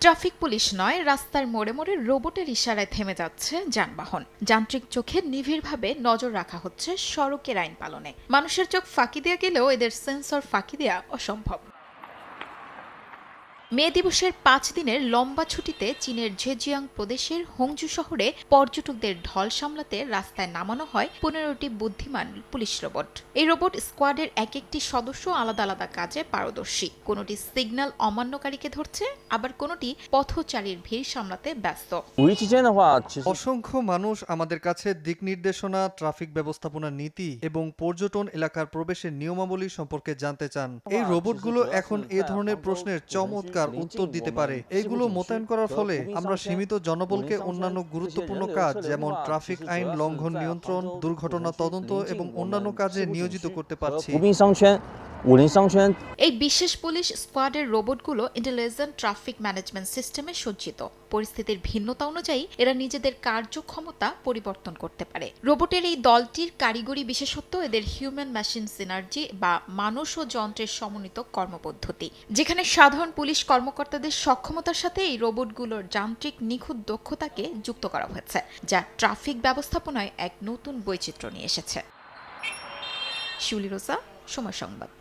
Traffic police নয়, রাস্তার মোড়ে মোড়ে রোবটের ইশারায় থেমে যাচ্ছে যানবাহন। যান্ত্রিক চোখে নিবিড়ভাবে নজর রাখা হচ্ছে সড়কের আইন পালনে। মানুষের চোখ ফাঁকি দিয়ে গেলেও এদের সেন্সর ফাঁকি দেওয়া অসম্ভব। মে দিবসের ৫ দিনের লম্বা ছুটিতে চীনের ঝেজিয়াং প্রদেশের হংজু শহরে পর্যটকদের ঢল সামলাতে রাস্তায় নামানো হয় ১৫টি বুদ্ধিমান পুলিশ রোবট। এই রোবট স্কোয়াডের এক একটি সদস্য আলাদা আলাদা কাজে পারদর্শী। কোনোটি সিগন্যাল অমান্যকারীকে ধরছে, আবার কোনোটি পথচারীর ভিড় সামলাতে ব্যস্ত। অসংখ্য মানুষ আমাদের কাছে দিক নির্দেশনা, ট্রাফিক ব্যবস্থাপনা নীতি এবং পর্যটন এলাকার প্রবেশের নিয়মাবলী সম্পর্কে জানতে চান। এই রোবটগুলো এখন এ ধরনের প্রশ্নের চমৎকার উত্তর দিতে পারে। এইগুলো মোতায়েন করার ফলে আমরা সীমিত জনবলকে অন্যান্য গুরুত্বপূর্ণ কাজ যেমন ট্রাফিক আইন লঙ্ঘন নিয়ন্ত্রণ, দুর্ঘটনা তদন্ত এবং অন্যান্য কাজে নিয়োজিত করতে পারছি। এই বিশেষ পুলিশ স্কোয়াডের রোবটগুলো ইন্টেলিজেন্ট ট্রাফিক ম্যানেজমেন্ট সিস্টেমে সজ্জিত। পরিস্থিতির ভিন্নতা অনুযায়ী এরা নিজেদের কার্যক্ষমতা পরিবর্তন করতে পারে। রোবটের এই দলটির কারিগরি বিশেষত্ব এদের হিউম্যান মেশিন সিনার্জি বা মানুষ ও যন্ত্রের সমন্বিত কর্মপদ্ধতি, যেখানে সাধারণ পুলিশ কর্মকর্তাদের সক্ষমতার সাথে এই রোবটগুলোর যান্ত্রিক নিখুঁত দক্ষতাকে যুক্ত করা হয়েছে, যা ট্রাফিক ব্যবস্থাপনায় এক নতুন বৈচিত্র্য নিয়ে এসেছে। শিউলি রোজা, সময় সংবাদ।